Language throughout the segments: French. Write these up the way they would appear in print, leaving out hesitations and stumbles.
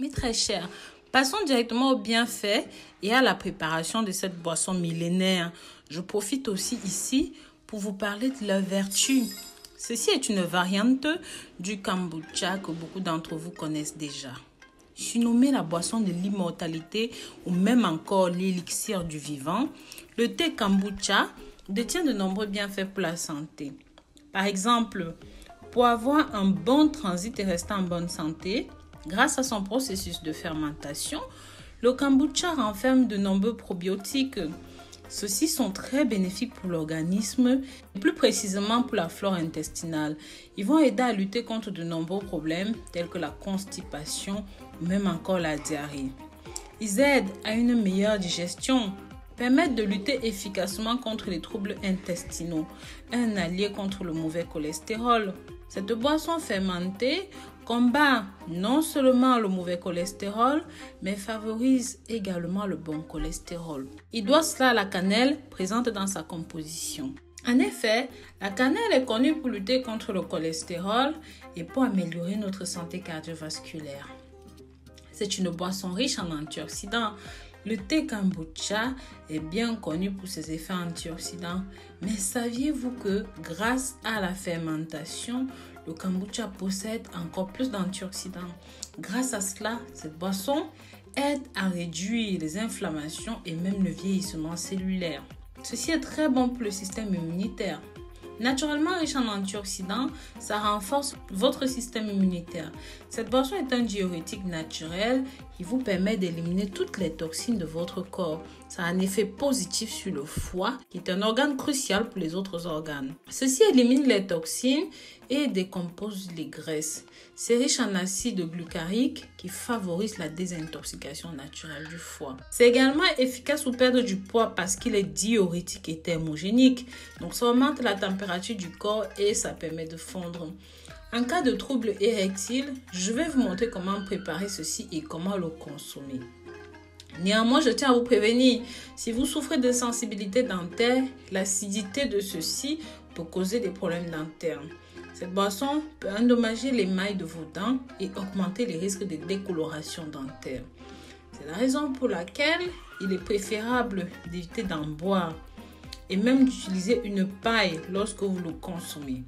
mais très cher. Passons directement aux bienfaits et à la préparation de cette boisson millénaire. Je profite aussi ici pour vous parler de la vertu. Ceci est une variante du kombucha que beaucoup d'entre vous connaissent déjà. Surnommé la boisson de l'immortalité ou même encore l'élixir du vivant, le thé kombucha détient de nombreux bienfaits pour la santé. Par exemple, pour avoir un bon transit et rester en bonne santé, grâce à son processus de fermentation, le kombucha renferme de nombreux probiotiques. Ceux-ci sont très bénéfiques pour l'organisme, et plus précisément pour la flore intestinale. Ils vont aider à lutter contre de nombreux problèmes tels que la constipation ou même encore la diarrhée. Ils aident à une meilleure digestion, permettent de lutter efficacement contre les troubles intestinaux, un allié contre le mauvais cholestérol. Cette boisson fermentée combat non seulement le mauvais cholestérol, mais favorise également le bon cholestérol. Il doit cela à la cannelle présente dans sa composition. En effet, la cannelle est connue pour lutter contre le cholestérol et pour améliorer notre santé cardiovasculaire. C'est une boisson riche en antioxydants. Le thé kombucha est bien connu pour ses effets antioxydants, mais saviez-vous que grâce à la fermentation, le kombucha possède encore plus d'antioxydants? Grâce à cela, cette boisson aide à réduire les inflammations et même le vieillissement cellulaire. Ceci est très bon pour le système immunitaire. Naturellement riche en antioxydants, ça renforce votre système immunitaire. Cette boisson est un diurétique naturel qui vous permet d'éliminer toutes les toxines de votre corps. Ça a un effet positif sur le foie, qui est un organe crucial pour les autres organes. Ceci élimine les toxines et décompose les graisses. C'est riche en acide glucarique qui favorise la désintoxication naturelle du foie. C'est également efficace pour perdre du poids parce qu'il est diurétique et thermogénique. Donc ça augmente la température du corps et ça permet de fondre. En cas de trouble érectile, je vais vous montrer comment préparer ceci et comment le consommer. Néanmoins, je tiens à vous prévenir, si vous souffrez de sensibilité dentaire, l'acidité de ceci peut causer des problèmes dentaires. Cette boisson peut endommager l'émail de vos dents et augmenter les risques de décoloration dentaire. C'est la raison pour laquelle il est préférable d'éviter d'en boire et même d'utiliser une paille lorsque vous le consommez.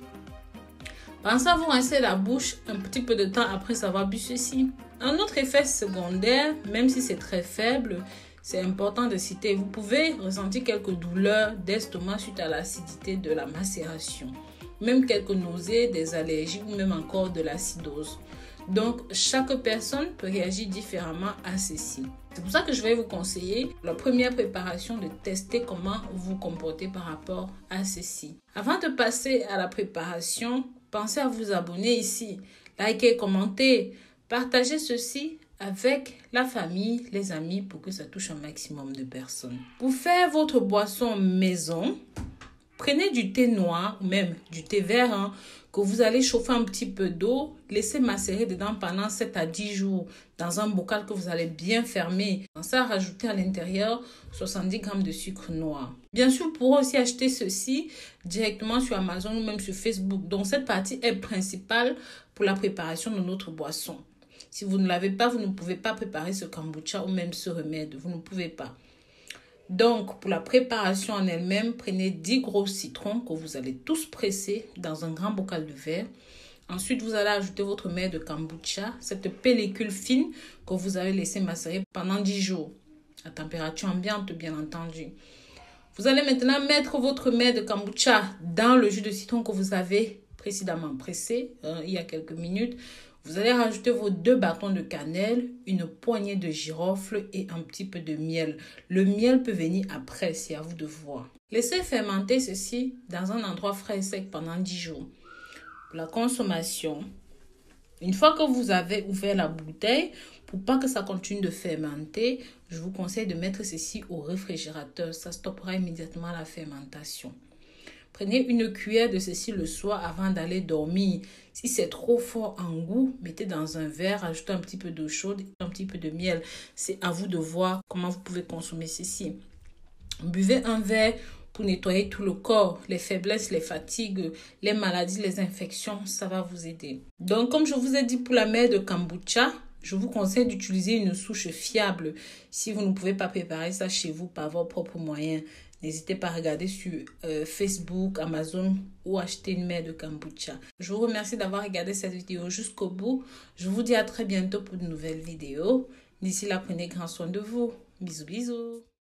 Pensez à vous rincer la bouche un petit peu de temps après avoir bu ceci. Un autre effet secondaire, même si c'est très faible, c'est important de citer. Vous pouvez ressentir quelques douleurs d'estomac suite à l'acidité de la macération. Même quelques nausées, des allergies ou même encore de l'acidose. Donc, chaque personne peut réagir différemment à ceci. C'est pour ça que je vais vous conseiller la première préparation de tester comment vous comportez par rapport à ceci. Avant de passer à la préparation, pensez à vous abonner ici, likez, commentez, partagez ceci avec la famille, les amis pour que ça touche un maximum de personnes. Pour faire votre boisson maison, prenez du thé noir ou même du thé vert que vous allez chauffer un petit peu d'eau, laissez macérer dedans pendant 7 à 10 jours dans un bocal que vous allez bien fermer. Pensez à rajouter à l'intérieur 70 g de sucre noir. Bien sûr, vous pourrez aussi acheter ceci directement sur Amazon ou même sur Facebook. Donc cette partie est principale pour la préparation de notre boisson. Si vous ne l'avez pas, vous ne pouvez pas préparer ce kombucha ou même ce remède. Vous ne pouvez pas. Donc, pour la préparation en elle-même, prenez 10 gros citrons que vous allez tous presser dans un grand bocal de verre. Ensuite, vous allez ajouter votre mets de kombucha, cette pellicule fine que vous avez laissé macérer pendant 10 jours, à température ambiante bien entendu. Vous allez maintenant mettre votre mets de kombucha dans le jus de citron que vous avez précédemment pressé, il y a quelques minutes. Vous allez rajouter vos 2 bâtons de cannelle, une poignée de girofle et un petit peu de miel. Le miel peut venir après, c'est à vous de voir. Laissez fermenter ceci dans un endroit frais et sec pendant 10 jours. Pour la consommation, une fois que vous avez ouvert la bouteille, pour pas que ça continue de fermenter, je vous conseille de mettre ceci au réfrigérateur. Ça stoppera immédiatement la fermentation. Prenez une cuillère de ceci le soir avant d'aller dormir. Si c'est trop fort en goût, mettez dans un verre, ajoutez un petit peu d'eau chaude et un petit peu de miel. C'est à vous de voir comment vous pouvez consommer ceci. Buvez un verre pour nettoyer tout le corps, les faiblesses, les fatigues, les maladies, les infections, ça va vous aider. Donc, comme je vous ai dit pour la mets de kombucha, Je vous conseille d'utiliser une souche fiable. Si vous ne pouvez pas préparer ça chez vous par vos propres moyens, n'hésitez pas à regarder sur Facebook, Amazon ou acheter une mère de kombucha. Je vous remercie d'avoir regardé cette vidéo jusqu'au bout. Je vous dis à très bientôt pour de nouvelles vidéos. D'ici là, prenez grand soin de vous. Bisous, bisous.